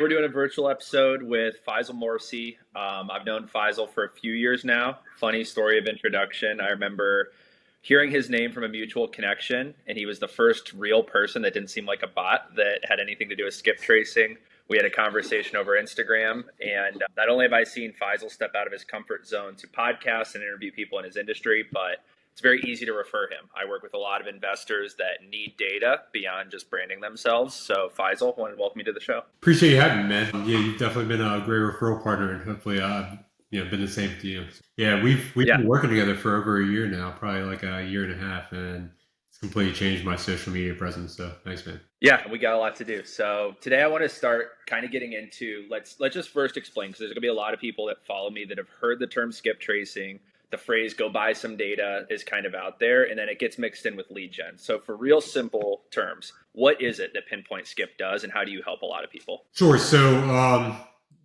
We're doing a virtual episode with Faisel Morrissey. I've known Faisal for a few years now. Funny story of introduction. I remember hearing his name from a mutual connection, and he was the first real person that didn't seem like a bot that had anything to do with skip tracing. We had a conversation over Instagram, and not only have I seen Faisal step out of his comfort zone to podcast and interview people in his industry, but it's very easy to refer him. I work with a lot of investors that need data beyond just branding themselves. So Faisal, wanted to welcome you to the show. Appreciate you having me, man. Yeah, you've definitely been a great referral partner, and hopefully, been the same to you. Yeah, we've been working together for over a year now, probably like a year and a half, and it's completely changed my social media presence. So thanks, man. Yeah, we got a lot to do. So today I want to start kind of getting into let's just first explain, because there's gonna be a lot of people that follow me that have heard the term skip tracing. The phrase "go buy some data" is kind of out there, and then it gets mixed in with lead gen. So for real simple terms, what is it that Pinpoint Skip does, and how do you help a lot of people? Sure. So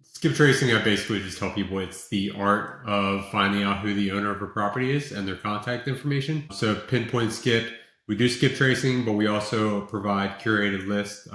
skip tracing, I basically just tell people it's the art of finding out who the owner of a property is and their contact information. So Pinpoint Skip, we do skip tracing, but we also provide curated lists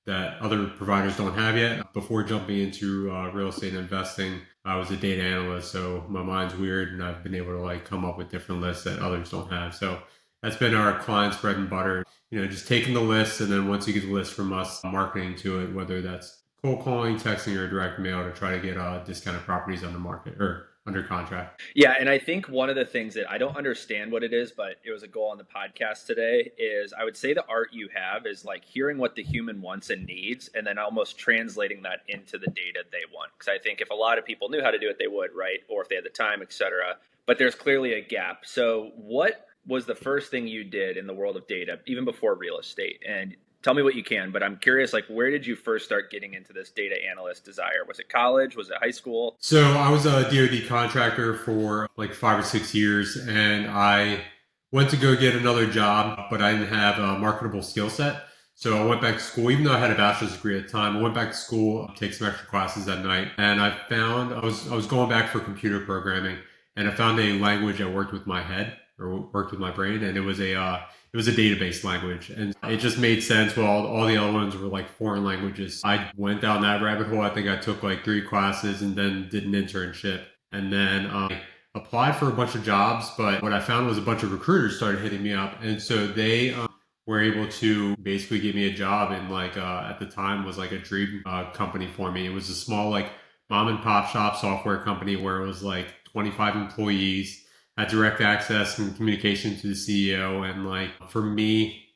that other providers don't have yet. Before jumping into real estate investing, I was a data analyst, so my mind's weird, and I've been able to come up with different lists that others don't have. So that's been our client's bread and butter. Just taking the list, and then once you get the list from us, marketing to it, whether that's cold calling, texting, or direct mail to try to get discounted properties on the market or under contract. Yeah, and I think one of the things that I don't understand what it is, but it was a goal on the podcast today, is I would say the art you have is hearing what the human wants and needs, and then almost translating that into the data they want. Because I think if a lot of people knew how to do it, they would, right? Or if they had the time, etc. But there's clearly a gap. So what was the first thing you did in the world of data, even before real estate? And tell me what you can, but I'm curious, where did you first start getting into this data analyst desire? Was it college? Was it high school? So I was a DoD contractor for 5 or 6 years, and I went to go get another job, but I didn't have a marketable skill set. So I went back to school, even though I had a bachelor's degree at the time. I went back to school, take some extra classes at night, and I found I was going back for computer programming, and I found a language that worked with my head or worked with my brain, and it was a database language, and it just made sense. Well, all the other ones were foreign languages. I went down that rabbit hole. I think I took 3 classes and then did an internship, and then I applied for a bunch of jobs. But what I found was a bunch of recruiters started hitting me up, and so they were able to basically give me a job in at the time was a dream company for me. It was a small mom and pop shop software company where it was 25 employees. Had direct access and communication to the CEO, and for me,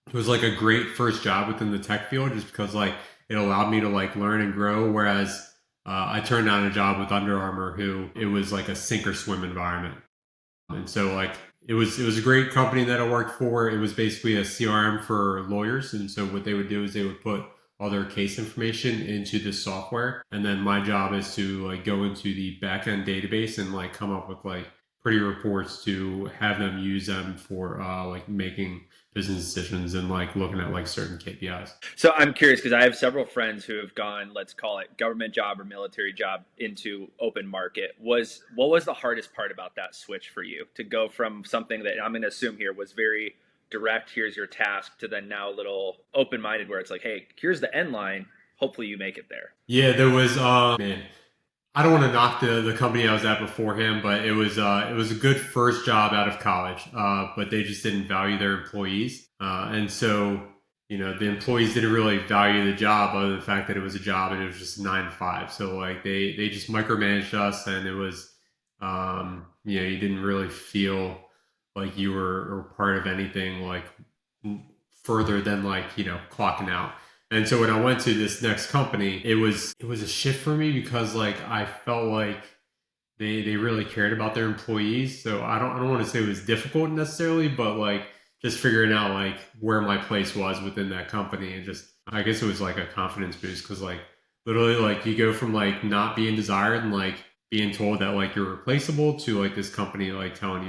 it was a great first job within the tech field, just because it allowed me to learn and grow. Whereas I turned down a job with Under Armour, who it was a sink or swim environment, and so it was a great company that I worked for. It was basically a CRM for lawyers, and so what they would do is they would put all their case information into this software, and then my job is to go into the backend database and come up with pretty reports to have them use them for making business decisions and looking at certain KPIs. So I'm curious, because I have several friends who have gone, let's call it government job or military job, into open market. What was the hardest part about that switch for you to go from something that I'm going to assume here was very direct, here's your task, to then now a little open-minded where it's hey, here's the end line, hopefully you make it there? Yeah, there was man, I don't want to knock the company I was at beforehand, but it was a good first job out of college. But they just didn't value their employees, and so the employees didn't really value the job, other than the fact that it was a job and it was just 9 to 5. So they just micromanaged us, and it was you didn't really feel like you were part of anything further than clocking out. And so when I went to this next company, it was a shift for me, because I felt they really cared about their employees. So I don't want to say it was difficult necessarily, but just figuring out where my place was within that company, and just I guess it was a confidence boost, because literally you go from not being desired and being told that you're replaceable to this company telling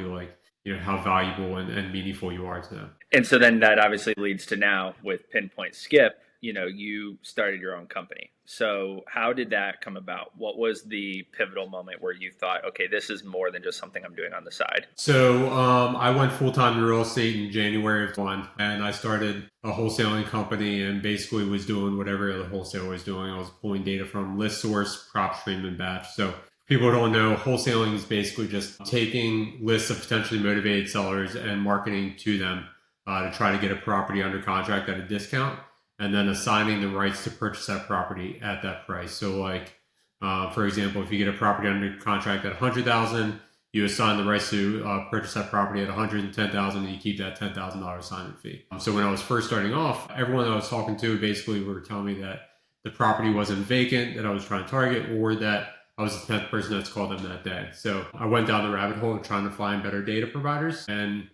you how valuable and meaningful you are to them. And so then that obviously leads to now with Pinpoint Skip, you started your own company. So how did that come about? What was the pivotal moment where you thought, okay, this is more than just something I'm doing on the side? So I went full time in real estate in January of one, and I started a wholesaling company and basically was doing whatever the wholesaler was doing. I was pulling data from list source, prop stream, and batch. So people who don't know, wholesaling is basically just taking lists of potentially motivated sellers and marketing to them to try to get a property under contract at a discount, and then assigning the rights to purchase that property at that price. So like, for example, if you get a property under contract at 100,000, you assign the rights to purchase that property at 110,000, and you keep that $10,000 assignment fee. So when I was first starting off, everyone I was talking to basically were telling me that the property wasn't vacant, that I was trying to target, or that I was the 10th person that's called them that day. So I went down the rabbit hole trying to find better data providers and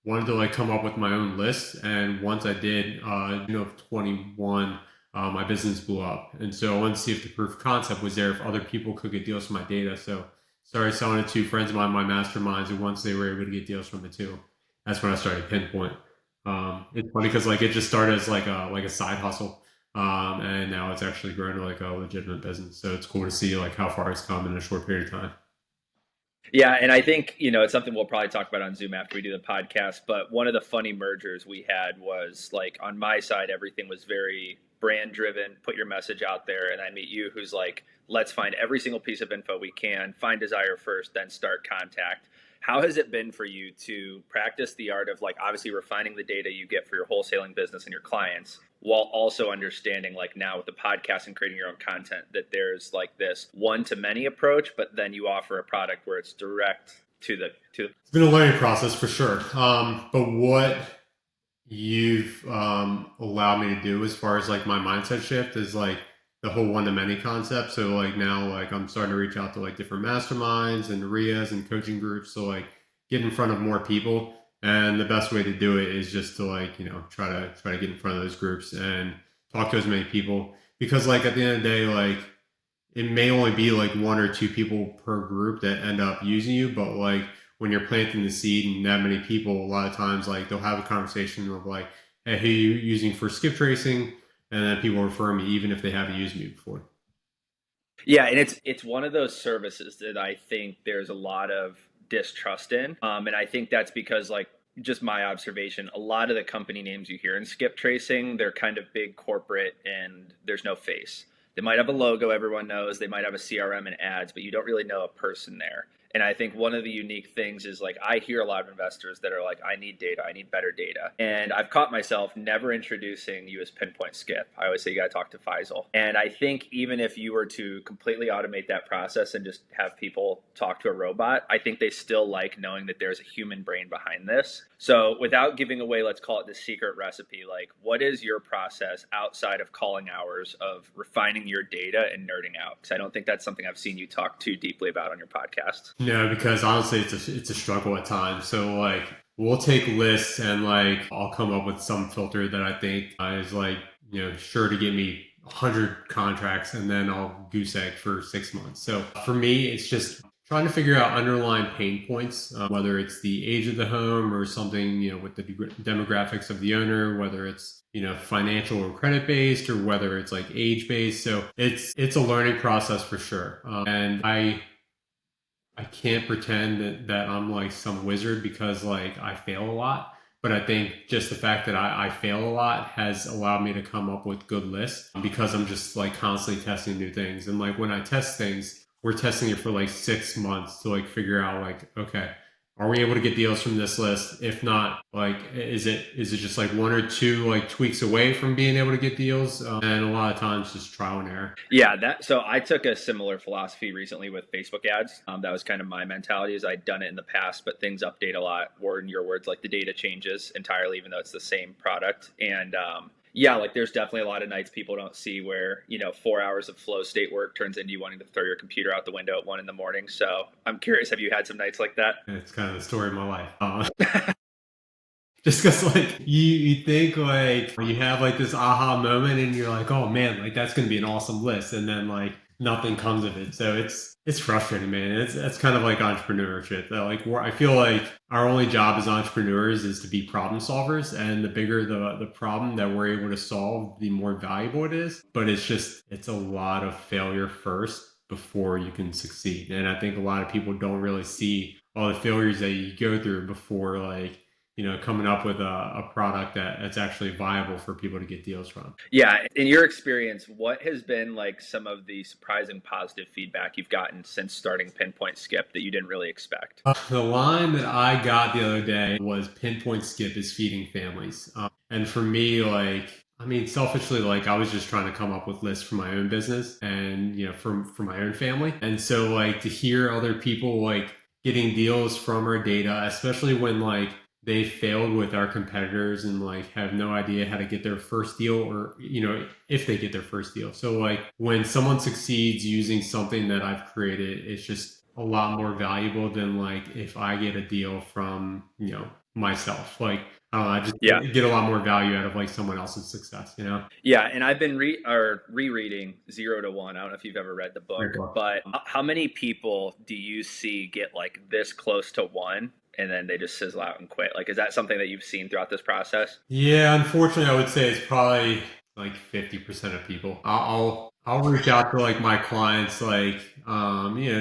wanted to like come up with my own list. And once I did, June of 21, my business blew up. And so I wanted to see if the proof of concept was there, if other people could get deals from my data. So started selling it to friends of mine, my masterminds, and once they were able to get deals from it too, that's when I started Pinpoint. It's funny because like it just started as like a side hustle, and now it's actually grown to like a legitimate business. So it's cool to see like how far it's come in a short period of time. Yeah, and I think, it's something we'll probably talk about on Zoom after we do the podcast, but one of the funny mergers we had was like on my side, everything was very brand driven, put your message out there, and I meet you who's like, let's find every single piece of info we can, find desire first, then start contact. How has it been for you to practice the art of like obviously refining the data you get for your wholesaling business and your clients while also understanding like now with the podcast and creating your own content that there's like this one to many approach, but then you offer a product where it's direct to the It's been a learning process for sure. But what you've allowed me to do as far as like my mindset shift is like the whole one to many concept. So like now like I'm starting to reach out to like different masterminds and RIAs and coaching groups. So like get in front of more people. And the best way to do it is just to like, try to get in front of those groups and talk to as many people. Because like at the end of the day, like it may only be like one or two people per group that end up using you, but like when you're planting the seed and that many people, a lot of times like they'll have a conversation of like, hey, who are you using for skip tracing? And then people refer me even if they haven't used me before. Yeah, and it's one of those services that I think there's a lot of distrust in, and I think that's because like just my observation, a lot of the company names you hear in skip tracing, they're kind of big corporate, and there's no face. They might have a logo everyone knows, they might have a CRM and ads, but you don't really know a person there. And I think one of the unique things is like I hear a lot of investors that are like, I need data, I need better data. And I've caught myself never introducing you as Pinpoint Skip. I always say you got to talk to Faisal. And I think even if you were to completely automate that process and just have people talk to a robot, I think they still like knowing that there's a human brain behind this. So without giving away, let's call it the secret recipe, like what is your process outside of calling hours of refining your data and nerding out? Because I don't think that's something I've seen you talk too deeply about on your podcast. No, because honestly, it's a struggle at times. So like we'll take lists and like I'll come up with some filter that I think is like sure to get me 100 contracts, and then I'll goose egg for 6 months. So for me, it's just trying to figure out underlying pain points, whether it's the age of the home or something with the demographics of the owner, whether it's financial or credit based, or whether it's like age based. So it's a learning process for sure, and I can't pretend that I'm like some wizard because like I fail a lot. But I think just the fact that I fail a lot has allowed me to come up with good lists because I'm just like constantly testing new things. And like when I test things, we're testing it for like 6 months to like figure out like, okay, are we able to get deals from this list? If not, like, is it just like one or two like tweaks away from being able to get deals? And a lot of times just trial and error. Yeah, so I took a similar philosophy recently with Facebook ads. That was kind of my mentality is I'd done it in the past, but things update a lot, or in your words, like the data changes entirely, even though it's the same product. And yeah, like there's definitely a lot of nights people don't see where, 4 hours of flow state work turns into you wanting to throw your computer out the window at 1 a.m. So I'm curious, have you had some nights like that? It's kind of the story of my life. Just because like you think like you have like this aha moment and you're like, oh man, like that's going to be an awesome list. And then like nothing comes of it. So it's frustrating, man. It's kind of like entrepreneurship. Like I feel like our only job as entrepreneurs is to be problem solvers, and the bigger the problem that we're able to solve, the more valuable it is. But it's a lot of failure first before you can succeed. And I think a lot of people don't really see all the failures that you go through before, like, coming up with a product that's actually viable for people to get deals from. Yeah, in your experience, what has been like some of the surprising positive feedback you've gotten since starting Pinpoint Skip that you didn't really expect? The line that I got the other day was Pinpoint Skip is feeding families. And for me, like, I mean, selfishly, like, I was just trying to come up with lists for my own business and, for my own family. And so, like, to hear other people, like, getting deals from our data, especially when, like, they failed with our competitors and like have no idea how to get their first deal, or if they get their first deal. So like when someone succeeds using something that I've created, it's just a lot more valuable than like if I get a deal from myself. Like I don't know, I Yeah. just get a lot more value out of like someone else's success. Yeah, and I've been rereading Zero to One. I don't know if you've ever read the book, Great book. but how many people do you see get like this close to one and then they just sizzle out and quit? Like, is that something that you've seen throughout this process? Yeah, unfortunately, I would say it's probably like 50% of people. I'll reach out to like my clients, like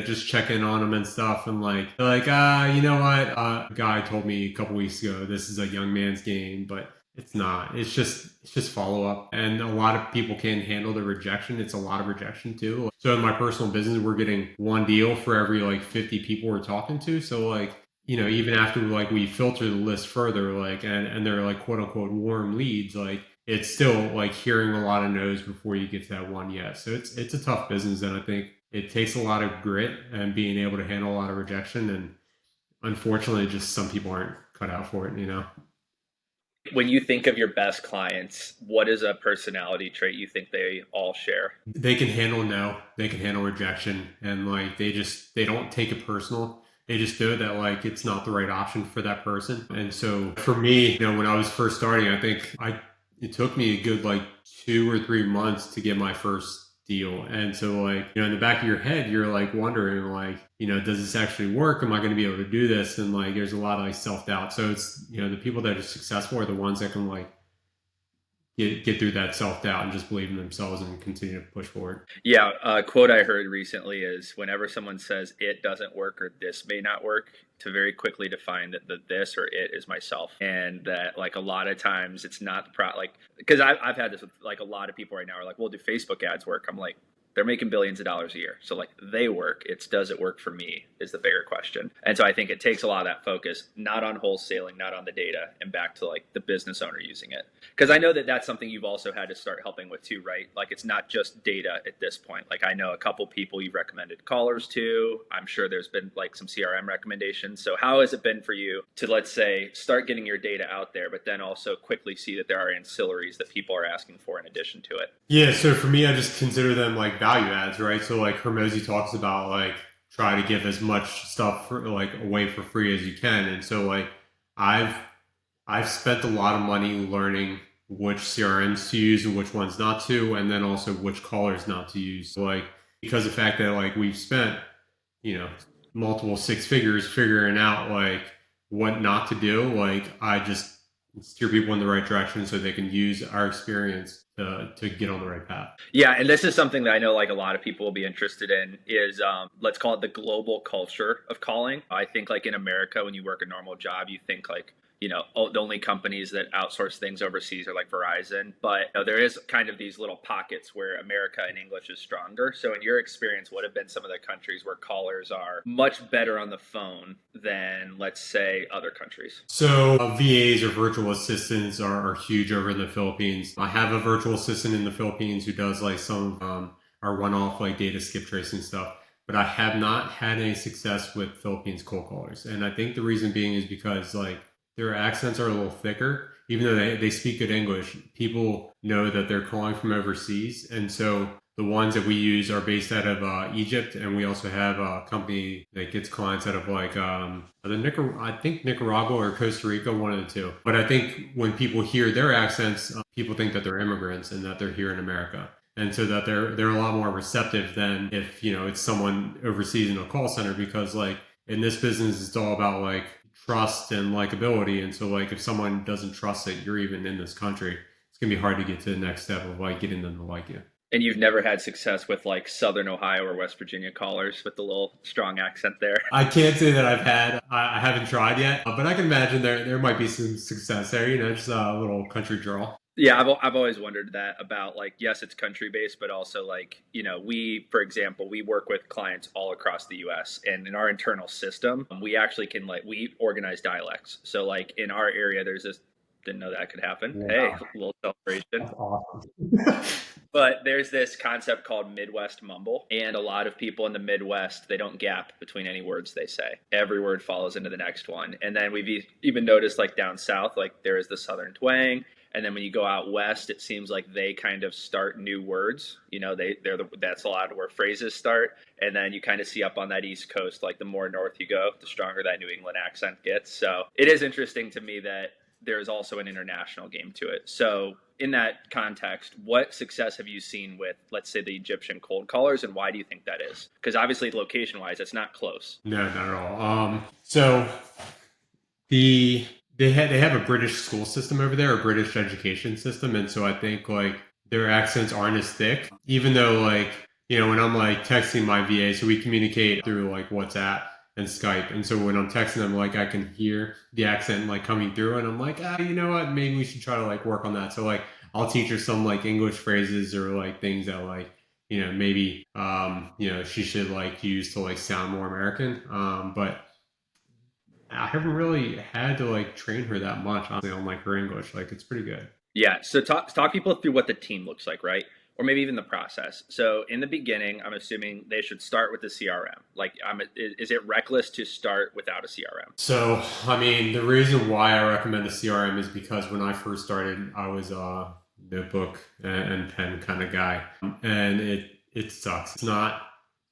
just check in on them and stuff, and like they're like, you know what? A guy told me a couple weeks ago this is a young man's game, but it's not. It's just follow up, and a lot of people can't handle the rejection. It's a lot of rejection too. So in my personal business, we're getting one deal for every like 50 people we're talking to. So like even after like we filter the list further, like and they're like quote unquote warm leads, like it's still like hearing a lot of no's before you get to that one yes. So it's a tough business, and I think it takes a lot of grit and being able to handle a lot of rejection. And unfortunately, just some people aren't cut out for it. When you think of your best clients, what is a personality trait you think they all share? They can handle no, they can handle rejection, and like they don't take it personal. They just know that like it's not the right option for that person. And so for me, when I was first starting, I think it took me a good like 2 or 3 months to get my first deal. And so like, in the back of your head, you're like wondering like, does this actually work? Am I going to be able to do this? And like, there's a lot of like self-doubt. So it's, the people that are successful are the ones that can like get through that self-doubt and just believe in themselves and continue to push forward. Yeah, a quote I heard recently is whenever someone says it doesn't work or this may not work, to very quickly define that the this or it is myself. And that like a lot of times it's not like, because I've had this with like a lot of people right now are like, well, do Facebook ads work? I'm like, they're making billions of dollars a year. So like they work. It's does it work for me is the bigger question. And so I think it takes a lot of that focus, not on wholesaling, not on the data, and back to like the business owner using it. Because I know that that's something you've also had to start helping with too, right? Like it's not just data at this point. Like I know a couple people you've recommended callers to. I'm sure there's been like some CRM recommendations. So how has it been for you to, let's say, start getting your data out there, but then also quickly see that there are ancillaries that people are asking for in addition to it? Yeah, so for me, I just consider them like value adds, right? So like Hormozi talks about like try to give as much stuff like away for free as you can. And so like I've spent a lot of money learning which CRMs to use and which ones not to, and then also which callers not to use. So like because of the fact that like we've spent, multiple six figures figuring out like what not to do, like I just steer people in the right direction so they can use our experience to get on the right path. Yeah, and this is something that I know like a lot of people will be interested in is let's call it the global culture of calling. I think like in America, when you work a normal job, you think like, the only companies that outsource things overseas are like Verizon. But there is kind of these little pockets where America and English is stronger. So in your experience, what have been some of the countries where callers are much better on the phone than, let's say, other countries? So VAs or virtual assistants are huge over in the Philippines. I have a virtual assistant in the Philippines who does like some our one-off like data skip tracing stuff. But I have not had any success with Philippines cold callers. And I think the reason being is because like their accents are a little thicker. Even though they speak good English, people know that they're calling from overseas. And so the ones that we use are based out of Egypt. And we also have a company that gets clients out of like I think Nicaragua or Costa Rica, one of the two. But I think when people hear their accents, people think that they're immigrants and that they're here in America. And so that they're a lot more receptive than if, it's someone overseas in a call center, because like in this business, it's all about like trust and likability. And so like if someone doesn't trust that you're even in this country, it's gonna be hard to get to the next step of like getting them to like you. And you've never had success with like Southern Ohio or West Virginia callers with the little strong accent there. I can't say that I've had. I haven't tried yet, but I can imagine there might be some success there. Just a little country drawl. Yeah, I've always wondered that about like, yes, it's country based, but also like, we, for example, we work with clients all across the US, and in our internal system, we actually can like, we organize dialects. So like in our area, there's this, didn't know that could happen. Yeah. Hey, a little celebration. That's awesome. But there's this concept called Midwest mumble, and a lot of people in the Midwest, they don't gap between any words they say. Every word follows into the next one. And then we've even noticed like down south, like there is the Southern twang. And then when you go out west, it seems like they kind of start new words. That's a lot of where phrases start. And then you kind of see up on that East Coast, like the more north you go, the stronger that New England accent gets. So it is interesting to me that there's also an international game to it. So in that context, what success have you seen with, let's say, the Egyptian cold callers, and why do you think that is? Because obviously, location-wise, it's not close. No, not at all. So they have a British school system over there, a British education system, and so I think like their accents aren't as thick. Even though like when I'm like texting my VA, so we communicate through like WhatsApp and Skype, and so when I'm texting them, like I can hear the accent like coming through, and I'm like, you know what, maybe we should try to like work on that. So like I'll teach her some like English phrases or like things that like maybe she should like use to like sound more American. But I haven't really had to like train her that much honestly on like her English. Like it's pretty good. Yeah. So talk people through what the team looks like, right? Or maybe even the process. So in the beginning, I'm assuming they should start with the CRM. Like, is it reckless to start without a CRM? So, I mean, the reason why I recommend a CRM is because when I first started, I was a notebook and pen kind of guy, and it sucks. It's not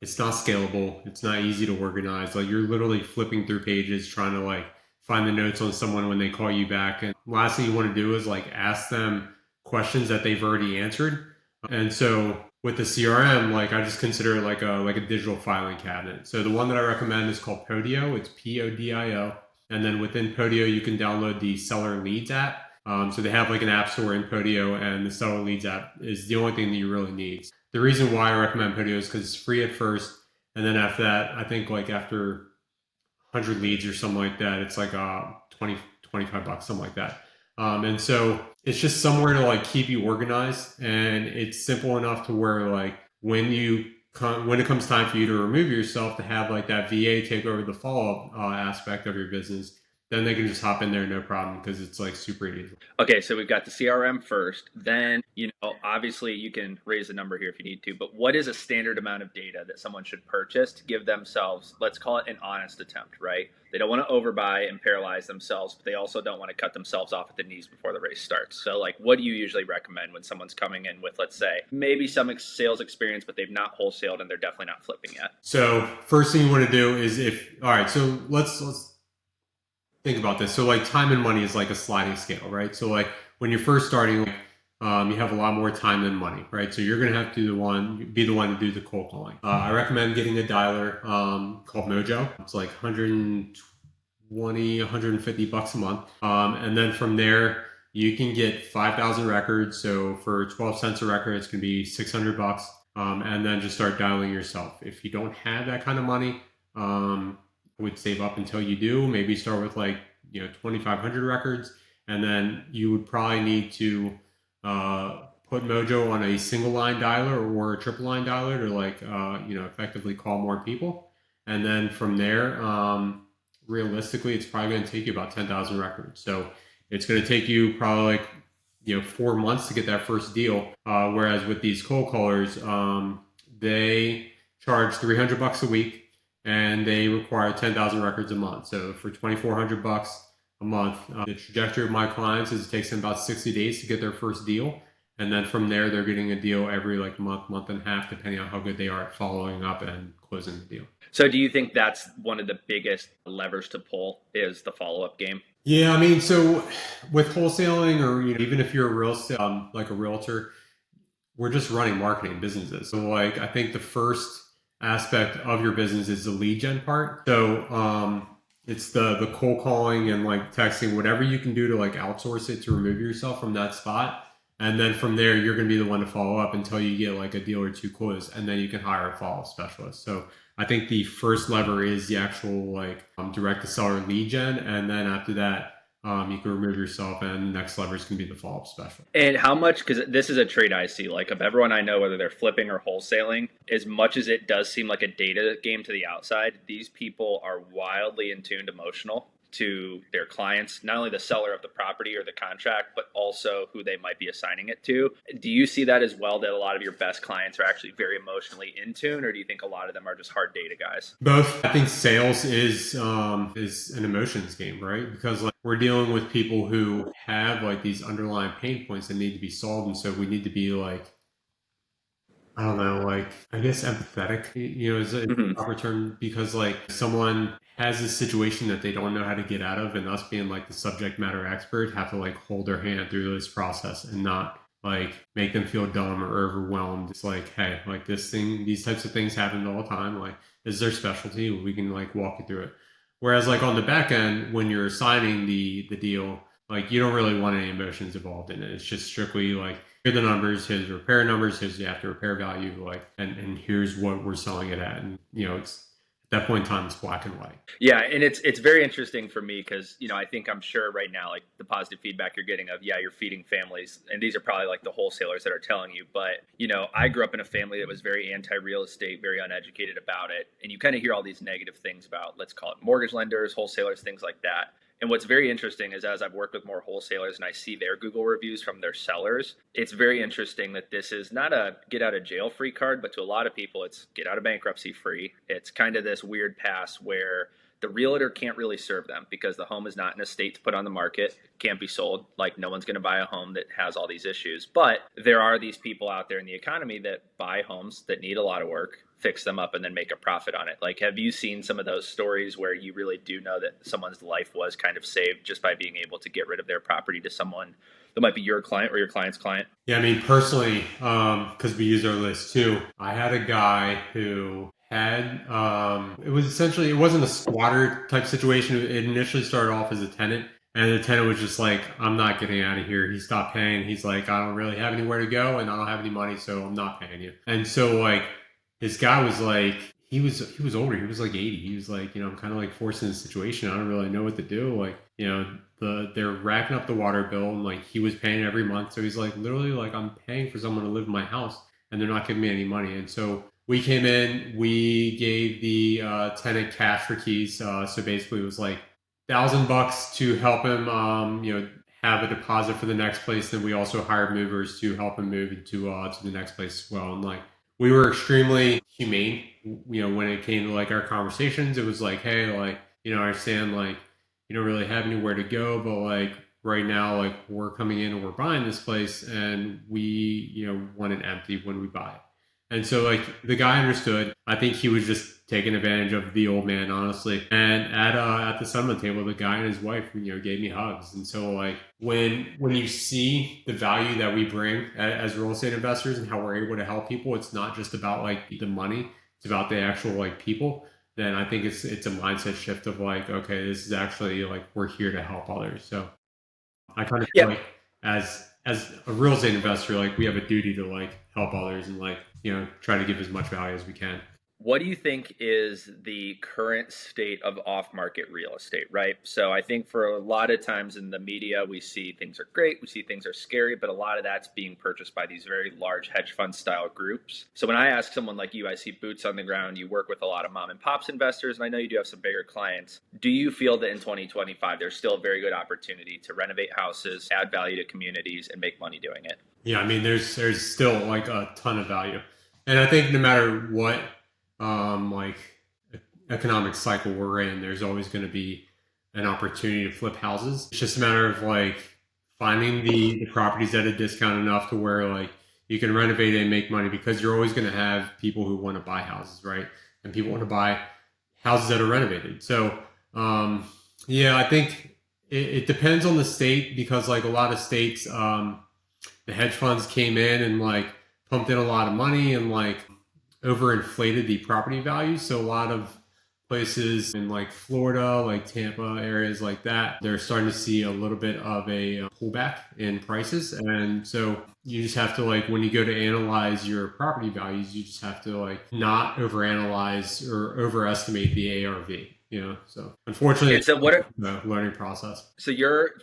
scalable. It's not easy to organize. Like you're literally flipping through pages trying to like find the notes on someone when they call you back. And last thing you want to do is like ask them questions that they've already answered. And so with the CRM, like I just consider it like a digital filing cabinet. So the one that I recommend is called Podio. It's Podio. And then within Podio, you can download the Seller Leads app. So they have like an app store in Podio, and the Seller Leads app is the only thing that you really need. The reason why I recommend Podio is because it's free at first. And then after that, I think like after 100 leads or something like that, it's like $20, $25, something like that. And so it's just somewhere to like keep you organized, and it's simple enough to where like when it comes time for you to remove yourself, to have like that VA take over the follow-up aspect of your business, then they can just hop in there no problem because it's like super easy. Okay, so we've got the CRM first. Then, obviously you can raise the number here if you need to, but what is a standard amount of data that someone should purchase to give themselves, let's call it an honest attempt, right? They don't want to overbuy and paralyze themselves, but they also don't want to cut themselves off at the knees before the race starts. So like, what do you usually recommend when someone's coming in with, let's say, maybe some sales experience, but they've not wholesaled and they're definitely not flipping yet? So first thing you want to do is all right, so let's think about this. So like time and money is like a sliding scale, right? So like when you're first starting, you have a lot more time than money, right? So you're going to have to be the one to do the cold calling. I recommend getting a dialer called Mojo. It's like 120, 150 bucks a month. And then from there, you can get 5,000 records. So for 12 cents a record, it's going to be 600 bucks. And then just start dialing yourself. If you don't have that kind of money, would save up until you do. Maybe start with like 2,500 records, and then you would probably need to put Mojo on a single line dialer or a triple line dialer to like effectively call more people. And then from there, realistically, it's probably going to take you about 10,000 records. So it's going to take you probably like 4 months to get that first deal. Whereas with these cold callers, they charge $300 a week, and they require 10,000 records a month. So for $2,400 a month, the trajectory of my clients is it takes them about 60 days to get their first deal. And then from there, they're getting a deal every like month and a half, depending on how good they are at following up and closing the deal. So do you think that's one of the biggest levers to pull is the follow-up game? Yeah, I mean, so with wholesaling, or even if you're a real estate, like a realtor, we're just running marketing businesses. So like, I think the first aspect of your business is the lead gen part. So it's the cold calling and like texting, whatever you can do to like outsource it to remove yourself from that spot. And then from there, you're going to be the one to follow up until you get like a deal or two closed, and then you can hire a follow-up specialist. So I think the first lever is the actual like direct to seller lead gen, and then after that, you can remove yourself, and the next lever is going to be the follow-up specialist. And how much, because this is a trade I see, like of everyone I know, whether they're flipping or wholesaling, as much as it does seem like a data game to the outside, these people are wildly in tuned emotional to their clients, not only the seller of the property or the contract, but also who they might be assigning it to. Do you see that as well, that a lot of your best clients are actually very emotionally in tune, or do you think a lot of them are just hard data guys? Both. I think sales is an emotions game, right? Because like we're dealing with people who have like these underlying pain points that need to be solved, and so we need to be like, I don't know, like I guess empathetic, is a proper term, because like someone has a situation that they don't know how to get out of, and us being like the subject matter expert have to like hold their hand through this process and not like make them feel dumb or overwhelmed. It's like, hey, like these types of things happen all the time. Like, this is their specialty. We can like walk you through it. Whereas like on the back end, when you're signing the deal, like you don't really want any emotions involved in it. It's just strictly like, here are the numbers, here's the repair numbers, here's the after repair value, like, and here's what we're selling it at. And it's at that point in time, it's black and white. Yeah, and it's very interesting for me because I think I'm sure right now, like the positive feedback you're getting of, yeah, you're feeding families, and these are probably like the wholesalers that are telling you. But I grew up in a family that was very anti-real estate, very uneducated about it, and you kind of hear all these negative things about, let's call it mortgage lenders, wholesalers, things like that. And what's very interesting is, as I've worked with more wholesalers and I see their Google reviews from their sellers, it's very interesting that this is not a get out of jail free card, but to a lot of people, it's get out of bankruptcy free. It's kind of this weird pass where the realtor can't really serve them because the home is not in a state to put on the market, can't be sold. Like, no one's going to buy a home that has all these issues. But there are these people out there in the economy that buy homes that need a lot of work, fix them up, and then make a profit on it. Like, have you seen some of those stories where you really do know that someone's life was kind of saved just by being able to get rid of their property to someone that might be your client or your client's client? Yeah, I mean, personally, because we use our list too, I had a guy who had, it wasn't a squatter type situation. It initially started off as a tenant, and the tenant was just like, I'm not getting out of here. He stopped paying. He's like, I don't really have anywhere to go, and I don't have any money, so I'm not paying you. And so like, this guy was like, he was older. He was like 80. He was like, I'm kind of like forced in this situation. I don't really know what to do. Like, they're racking up the water bill, and like he was paying every month. So he's like, literally, like, I'm paying for someone to live in my house, and they're not giving me any money. And so we came in, we gave the tenant cash for keys. So basically, it was like $1,000 to help him, have a deposit for the next place. Then we also hired movers to help him move to the next place as well. And like, we were extremely humane, when it came to like our conversations. It was like, hey, like, I understand, like, you don't really have anywhere to go, but like right now, like, we're coming in and we're buying this place, and we, want it empty when we buy it. And so like the guy understood. I think he was just taking advantage of the old man, honestly. And at the settlement table, the guy and his wife, gave me hugs. And so like when you see the value that we bring as real estate investors and how we're able to help people, it's not just about like the money, it's about the actual like people. Then I think it's a mindset shift of like, okay, this is actually like, we're here to help others. So I kind of feel like as a real estate investor, like we have a duty to like help others and like, try to give as much value as we can. What do you think is the current state of off-market real estate, right? So I think for a lot of times in the media, we see things are great, we see things are scary, but a lot of that's being purchased by these very large hedge fund style groups. So when I ask someone like you, I see boots on the ground, you work with a lot of mom and pops investors, and I know you do have some bigger clients. Do you feel that in 2025, there's still a very good opportunity to renovate houses, add value to communities, and make money doing it? Yeah, I mean, there's still like a ton of value. And I think no matter what, like economic cycle we're in, there's always going to be an opportunity to flip houses. It's just a matter of like finding the properties at a discount enough to where like you can renovate it and make money, because you're always going to have people who want to buy houses, right? And people want to buy houses that are renovated. So yeah, I think it depends on the state, because like a lot of states, the hedge funds came in and like pumped in a lot of money and like overinflated the property values. So a lot of places in like Florida, like Tampa, areas like that, they're starting to see a little bit of a pullback in prices. And so you just have to like, when you go to analyze your property values, you just have to like not overanalyze or overestimate the ARV. So unfortunately, And it's so what? a learning process. So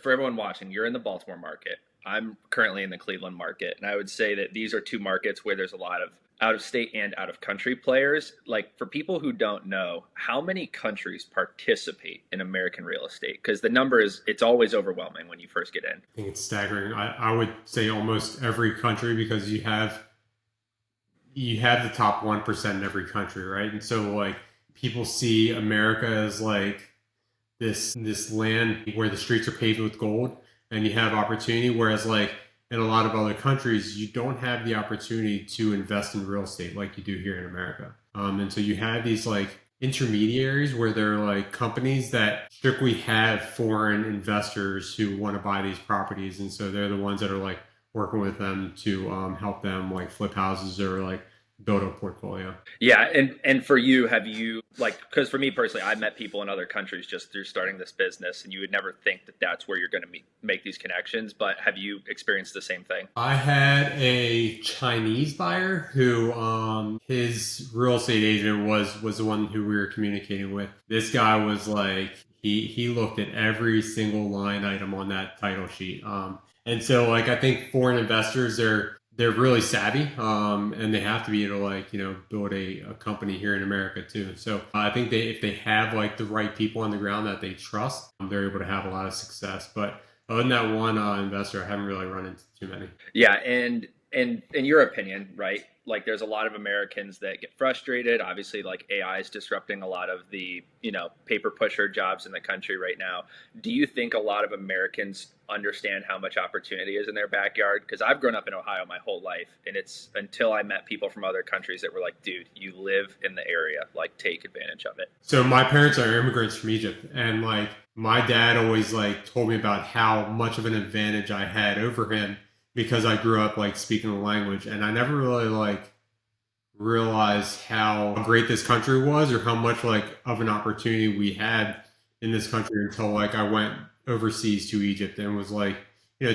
for everyone watching, you're in the Baltimore market. I'm currently in the Cleveland market, and I would say that these are two markets where there's a lot of out of state and out of country players. Like for people who don't know, how many countries participate in American real estate? Because the number it's always overwhelming when you first get in. I think it's staggering. I would say almost every country, because you have the top 1% in every country, right? And so like people see America as like this land where the streets are paved with gold and you have opportunity, whereas like in a lot of other countries you don't have the opportunity to invest in real estate like you do here in America. And so you have these like intermediaries where they're like companies that strictly have foreign investors who want to buy these properties, and so they're the ones that are like working with them to help them like flip houses or like build a portfolio. Yeah, and for you, have you like, because for me personally, I met people in other countries just through starting this business, and you would never think that that's where you're going to make these connections. But have you experienced the same thing? I had a Chinese buyer who his real estate agent was the one who we were communicating with. This guy was like he looked at every single line item on that title sheet. And so like I think foreign investors, they're really savvy, and they have to be able to like build a company here in America too. So I think if they have like the right people on the ground that they trust, they're able to have a lot of success. But other than that one investor, I haven't really run into too many. Yeah, and in your opinion, right? Like there's a lot of Americans that get frustrated. Obviously, like AI is disrupting a lot of the, paper pusher jobs in the country right now. Do you think a lot of Americans understand how much opportunity is in their backyard? Because I've grown up in Ohio my whole life, and it's until I met people from other countries that were like, dude, you live in the area, like take advantage of it. So my parents are immigrants from Egypt, and like my dad always like told me about how much of an advantage I had over him because I grew up like speaking the language, and I never really like realized how great this country was or how much like of an opportunity we had in this country until like I went overseas to Egypt and was like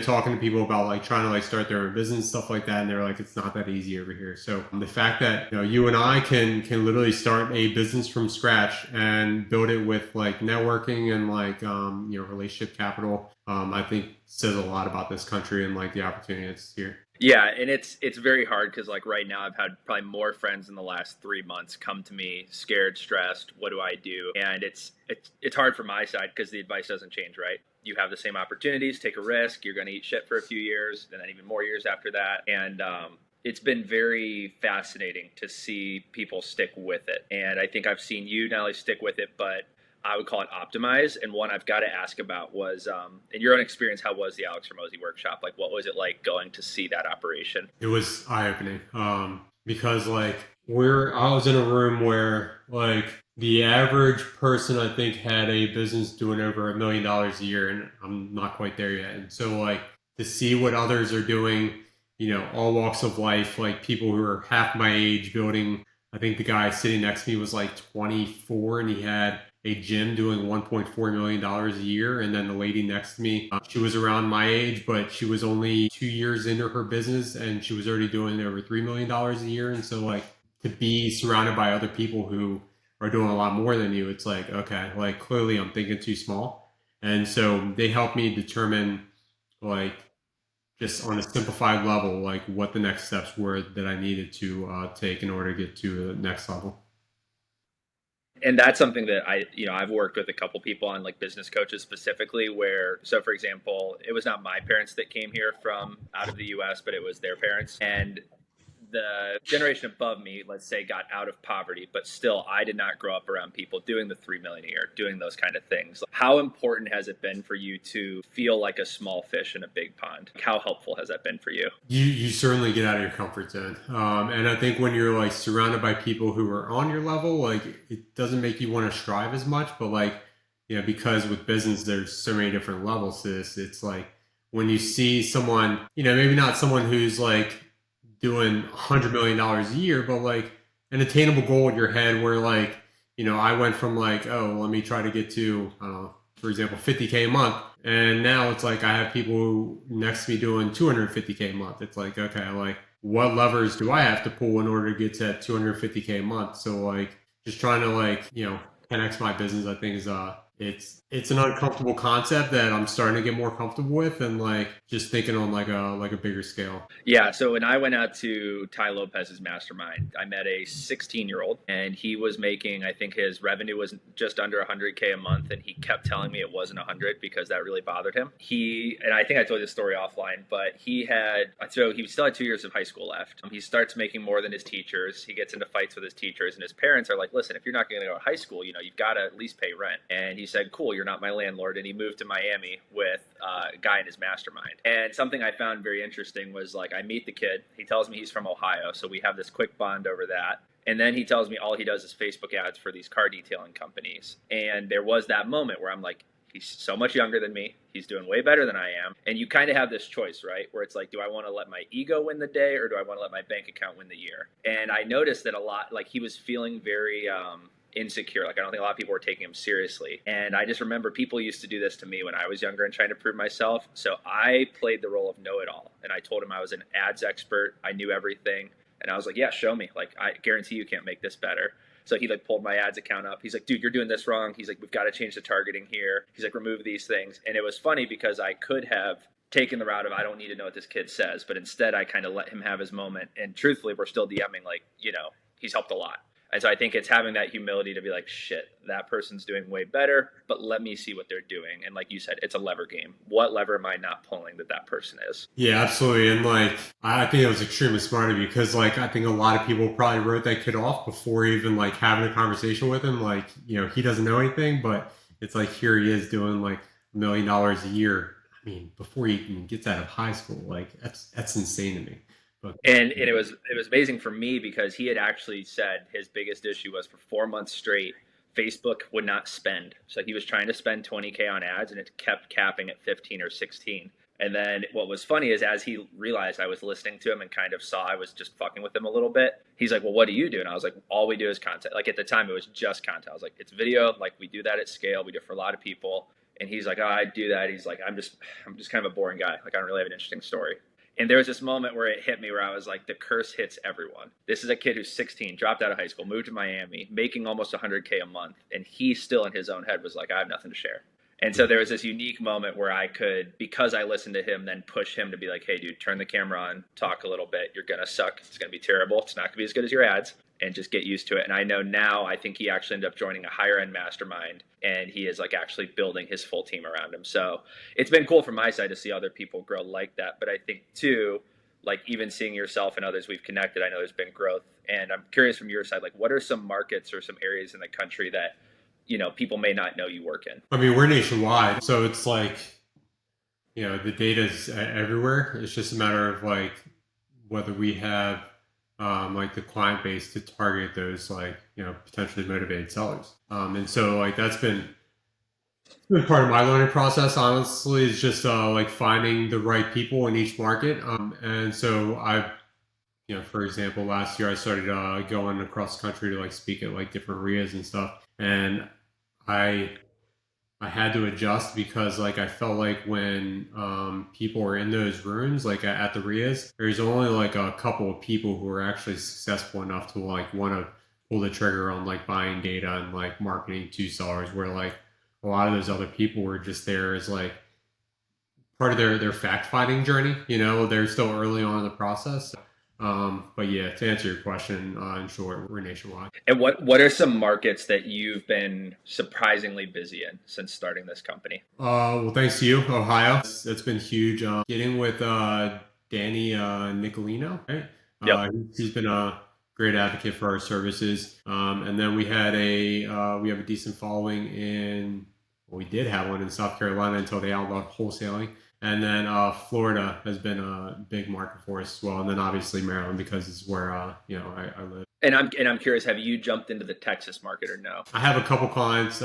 talking to people about like trying to like start their own business, stuff like that, and they're like, it's not that easy over here. So the fact that you and I can literally start a business from scratch and build it with like networking and like relationship capital, I think says a lot about this country and like the opportunity that's here. Yeah, and it's very hard because like right now I've had probably more friends in the last 3 months come to me scared, stressed. What do I do? And it's hard for my side because the advice doesn't change, right? You have the same opportunities, take a risk. You're going to eat shit for a few years, and then even more years after that. And it's been very fascinating to see people stick with it. And I think I've seen you not only stick with it, but I would call it optimize. And one I've got to ask about was, in your own experience, how was the Alex Hormozi workshop? Like, what was it like going to see that operation? It was eye-opening, because like I was in a room where like the average person I think had a business doing over $1 million a year, and I'm not quite there yet. And so like to see what others are doing, all walks of life, like people who are half my age building. I think the guy sitting next to me was like 24 and he had a gym doing $1.4 million a year. And then the lady next to me, she was around my age, but she was only 2 years into her business and she was already doing over $3 million a year. And so like to be surrounded by other people who are doing a lot more than you, it's like, okay, like clearly I'm thinking too small. And so they helped me determine like just on a simplified level, like what the next steps were that I needed to take in order to get to the next level. And that's something that I've worked with a couple people on, like business coaches specifically, where, so for example, it was not my parents that came here from out of the US, but it was their parents. And the generation above me, let's say, got out of poverty, but still I did not grow up around people doing the 3 million a year, doing those kind of things. How important has it been for you to feel like a small fish in a big pond? How helpful has that been for you? You certainly get out of your comfort zone. And I think when you're like surrounded by people who are on your level, like it doesn't make you want to strive as much, but like, because with business, there's so many different levels to this. It's like when you see someone, maybe not someone who's like doing $100 million a year, but like an attainable goal in your head where like, I went from like, oh, let me try to get to, I don't know, for example, 50K a month. And now it's like I have people next to me doing 250K a month. It's like, okay, like what levers do I have to pull in order to get to that 250K a month? So like just trying to like, 10x my business, I think is it's an uncomfortable concept that I'm starting to get more comfortable with, and like just thinking on like a bigger scale. Yeah, so when I went out to Ty Lopez's mastermind, I met a 16-year-old and he was making, I think his revenue was just under 100K a month, and he kept telling me it wasn't 100 because that really bothered him. And I think I told this story offline, but he still had 2 years of high school left. He starts making more than his teachers. He gets into fights with his teachers, and his parents are like, listen, if you're not going to go to high school, you've got to at least pay rent. And he said, cool, you're not my landlord. And he moved to Miami with a guy in his mastermind. And something I found very interesting was like, I meet the kid. He tells me he's from Ohio. So we have this quick bond over that. And then he tells me all he does is Facebook ads for these car detailing companies. And there was that moment where I'm like, he's so much younger than me. He's doing way better than I am. And you kind of have this choice, right? Where it's like, do I want to let my ego win the day, or do I want to let my bank account win the year? And I noticed that a lot, like he was feeling very insecure. Like I don't think a lot of people were taking him seriously. And I just remember people used to do this to me when I was younger and trying to prove myself. So I played the role of know-it-all. And I told him I was an ads expert. I knew everything. And I was like, yeah, show me. Like, I guarantee you can't make this better. So he like pulled my ads account up. He's like, dude, you're doing this wrong. He's like, we've got to change the targeting here. He's like, remove these things. And it was funny because I could have taken the route of, I don't need to know what this kid says. But instead, I kind of let him have his moment. And truthfully, we're still DMing like, he's helped a lot. And so I think it's having that humility to be like, shit, that person's doing way better, but let me see what they're doing. And like you said, it's a lever game. What lever am I not pulling that person is? Yeah, absolutely. And like, I think it was extremely smart of you, because like, I think a lot of people probably wrote that kid off before even like having a conversation with him. Like, he doesn't know anything, but it's like, here he is doing like $1 million a year. I mean, before he even gets out of high school, like that's insane to me. And it was amazing for me because he had actually said his biggest issue was for 4 months straight, Facebook would not spend. So he was trying to spend 20K on ads and it kept capping at 15 or 16. And then what was funny is as he realized I was listening to him and kind of saw I was just fucking with him a little bit, he's like, well, what do you do? And I was like, all we do is content. Like at the time it was just content. I was like, it's video. Like we do that at scale. We do it for a lot of people. And he's like, oh, I do that. He's like, I'm just kind of a boring guy. Like I don't really have an interesting story. And there was this moment where it hit me where I was like, the curse hits everyone. This is a kid who's 16, dropped out of high school, moved to Miami, making almost 100K a month. And he still in his own head was like, I have nothing to share. And so there was this unique moment where I could, because I listened to him, then push him to be like, hey, dude, turn the camera on, talk a little bit. You're going to suck. It's going to be terrible. It's not going to be as good as your ads. And just get used to it. And I know now, I think he actually ended up joining a higher end mastermind, and he is like actually building his full team around him. So it's been cool from my side to see other people grow like that. But I think too, like even seeing yourself and others we've connected, I know there's been growth. And I'm curious from your side, like what are some markets or some areas in the country that, people may not know you work in? I mean, we're nationwide. So it's like, the data's everywhere. It's just a matter of like whether we have like the client base to target those like, potentially motivated sellers. And so like that's been part of my learning process, honestly, is just like finding the right people in each market. And so I've, for example, last year I started going across the country to like speak at like different RIAs and stuff. And I had to adjust because like I felt like when people were in those rooms, like at the RIAs, there's only like a couple of people who are actually successful enough to like want to pull the trigger on like buying data and like marketing to sellers, where like a lot of those other people were just there as like part of their fact finding journey. They're still early on in the process. But yeah, to answer your question, in short, we're nationwide. And what are some markets that you've been surprisingly busy in since starting this company? Well, thanks to you, Ohio. It's been huge. Getting with Danny Nicolino, right? Yep. He's been a great advocate for our services. And then we have a decent following we did have one in South Carolina until they outlawed wholesaling. And then Florida has been a big market for us as well. And then obviously Maryland because it's where I live. And I'm curious, have you jumped into the Texas market or no? I have a couple clients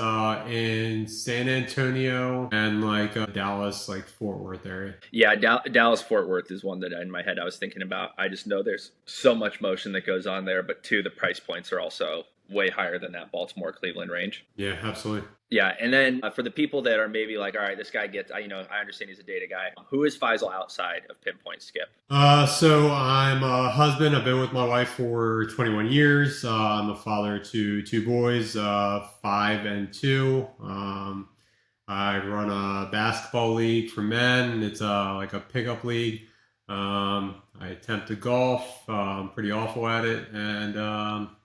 in San Antonio and like Dallas, like Fort Worth area. Yeah, Dallas Fort Worth is one that in my head I was thinking about. I just know there's so much motion that goes on there, but two, the price points are also way higher than that Baltimore Cleveland range. Yeah, absolutely. Yeah, and then for the people that are maybe like, all right, this guy gets, I understand he's a data guy. Who is Faisal outside of Pinpoint Skip? So I'm a husband. I've been with my wife for 21 years. I'm a father to two boys, 5 and 2. I run a basketball league for men. It's like a pickup league. I attempt to golf. I'm pretty awful at it, and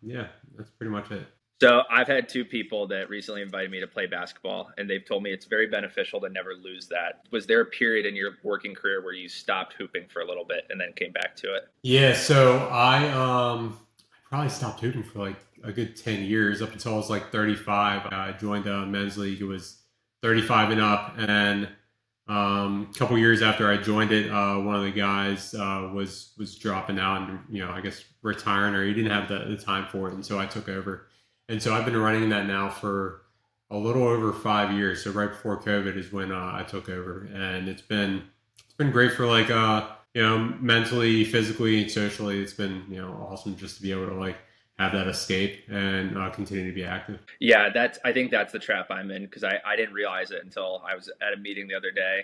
yeah, that's pretty much it. So I've had two people that recently invited me to play basketball, and they've told me it's very beneficial to never lose that. Was there a period in your working career where you stopped hooping for a little bit and then came back to it? Yeah, so I probably stopped hooping for like a good 10 years up until I was like 35. I joined a men's league. It was 35 and up, and a couple years after I joined it, one of the guys was dropping out and I guess retiring, or he didn't have the time for it, and so I took over. And so I've been running that now for a little over 5 years. So right before COVID is when I took over, and it's been great for like mentally, physically, and socially. It's been awesome just to be able to like have that escape and continue to be active. Yeah, I think that's the trap I'm in because I didn't realize it until I was at a meeting the other day.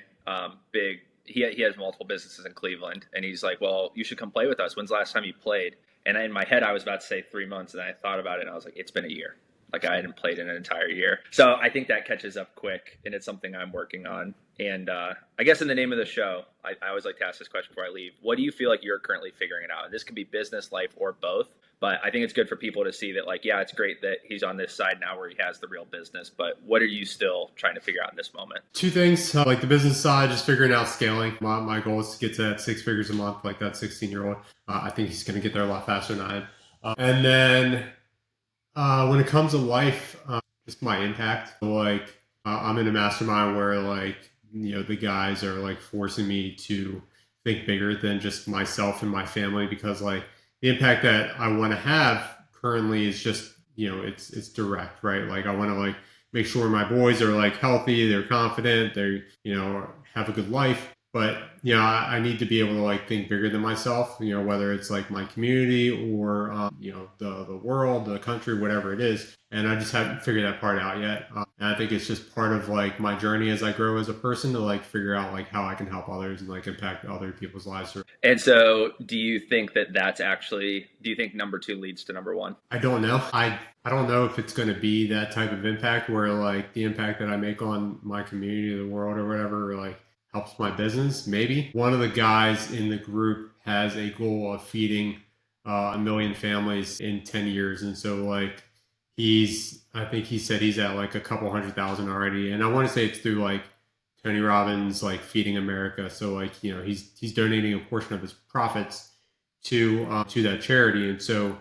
Big he has multiple businesses in Cleveland, and he's like, "Well, you should come play with us. When's the last time you played?" And in my head, I was about to say 3 months, and I thought about it, and I was like, "It's been a year. Like I hadn't played in an entire year." So I think that catches up quick, and it's something I'm working on. And I guess in the name of the show, I always like to ask this question before I leave. What do you feel like you're currently figuring it out? And this could be business, life, or both. But I think it's good for people to see that, like, yeah, it's great that he's on this side now where he has the real business. But what are you still trying to figure out in this moment? Two things, like the business side, just figuring out scaling. My goal is to get to that 6 figures a month, like that 16-year-old. I think he's going to get there a lot faster than I am. And then when it comes to life, just my impact. Like I'm in a mastermind where like the guys are like forcing me to think bigger than just myself and my family, because like the impact that I want to have currently is just it's direct, right? Like I want to like make sure my boys are like healthy, they're confident, they have a good life. But I need to be able to like think bigger than myself. Whether it's like my community or the world, the country, whatever it is. And I just haven't figured that part out yet. And I think it's just part of like my journey as I grow as a person to like figure out like how I can help others and like impact other people's lives. And so, do you think that that's actually? Do you think number two leads to number one? I don't know. I don't know if it's going to be that type of impact where like the impact that I make on my community, the world, or whatever, like helps my business. Maybe one of the guys in the group has a goal of feeding 1 million families in 10 years, and so like I think he said he's at like a couple 100,000 already, and I want to say it's through like Tony Robbins, like Feeding America. So like he's donating a portion of his profits to that charity, and so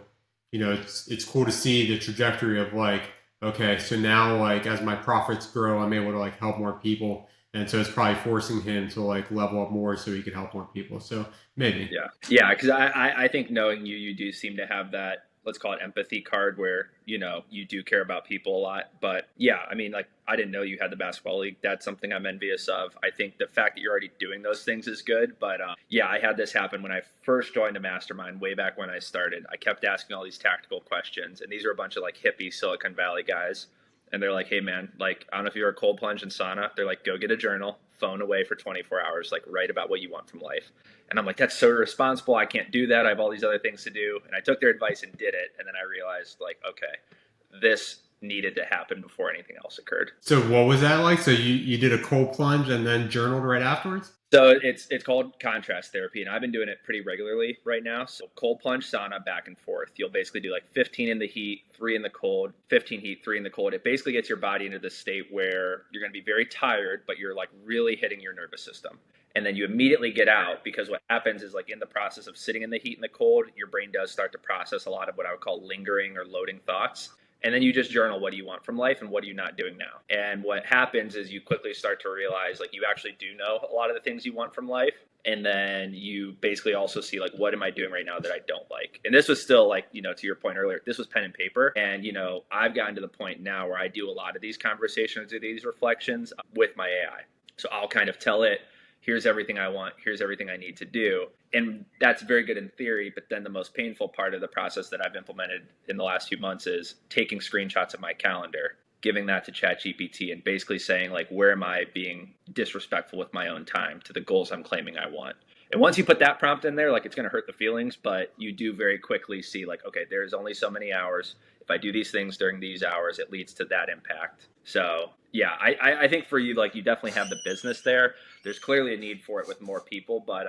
it's cool to see the trajectory of like, okay, so now like as my profits grow, I'm able to like help more people. And so it's probably forcing him to like level up more so he can help more people. So maybe. Yeah. Because I think knowing you do seem to have that, let's call it empathy card, where, you do care about people a lot. But yeah, I mean, like, I didn't know you had the basketball league. That's something I'm envious of. I think the fact that you're already doing those things is good. But yeah, I had this happen when I first joined a mastermind way back when I started. I kept asking all these tactical questions, and these are a bunch of like hippie Silicon Valley guys. And they're like, hey, man, like, I don't know if you're a cold plunge in sauna. They're like, go get a journal, phone away for 24 hours, like, write about what you want from life. And I'm like, that's so irresponsible. I can't do that. I have all these other things to do. And I took their advice and did it. And then I realized, like, okay, this needed to happen before anything else occurred. So what was that like? So you did a cold plunge and then journaled right afterwards? So it's called contrast therapy, and I've been doing it pretty regularly right now. So cold plunge sauna, back and forth. You'll basically do like 15 in the heat, 3 in the cold, 15 heat, 3 in the cold. It basically gets your body into this state where you're going to be very tired, but you're like really hitting your nervous system. And then you immediately get out, because what happens is, like, in the process of sitting in the heat and the cold, your brain does start to process a lot of what I would call lingering or loading thoughts. And then you just journal, what do you want from life and what are you not doing now? And what happens is you quickly start to realize like you actually do know a lot of the things you want from life. And then you basically also see like, what am I doing right now that I don't like? And this was still like, to your point earlier, this was pen and paper. And, I've gotten to the point now where I do a lot of these conversations or these reflections with my AI. So I'll kind of tell it, here's everything I want, here's everything I need to do. And that's very good in theory, but then the most painful part of the process that I've implemented in the last few months is taking screenshots of my calendar, giving that to ChatGPT and basically saying like, where am I being disrespectful with my own time to the goals I'm claiming I want? And once you put that prompt in there, like it's going to hurt the feelings, but you do very quickly see like, okay, there's only so many hours. If I do these things during these hours, it leads to that impact. So yeah, I think for you, like you definitely have the business there. There's clearly a need for it with more people, but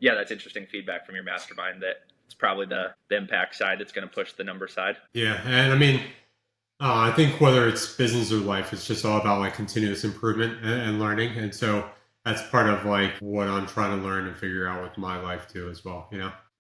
yeah, that's interesting feedback from your mastermind that it's probably the impact side that's going to push the number side. Yeah. And I mean, I think whether it's business or life, it's just all about like continuous improvement and learning. And so that's part of like what I'm trying to learn and figure out with my life too, as well,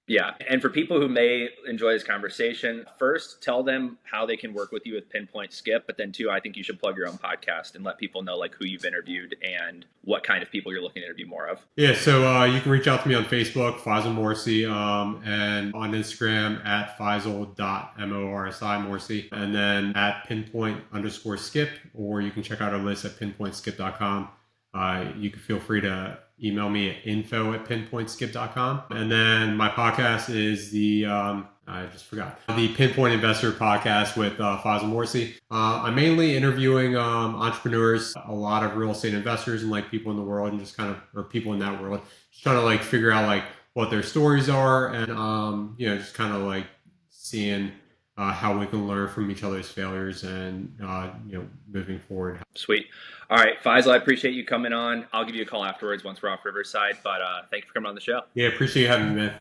Yeah. And for people who may enjoy this conversation, first, tell them how they can work with you with Pinpoint Skip. But then, two, I think you should plug your own podcast and let people know like who you've interviewed and what kind of people you're looking to interview more of. Yeah. So you can reach out to me on Facebook, Faisel Morrissey, and on Instagram at Faisal.morsi Morrissey, and then at pinpoint_skip, or you can check out our list at pinpointskip.com. You can feel free to email me at info@pinpointskip.com. And then my podcast is the Pinpoint Investor Podcast with Faisel Morrissey. I'm mainly interviewing entrepreneurs, a lot of real estate investors and like people in the world and just kind of, or people in that world, just trying to like figure out like what their stories are and, just kind of like seeing how we can learn from each other's failures and, moving forward. Sweet. All right, Faisal, I appreciate you coming on. I'll give you a call afterwards once we're off Riverside, but thank you for coming on the show. Yeah, appreciate you having me, man.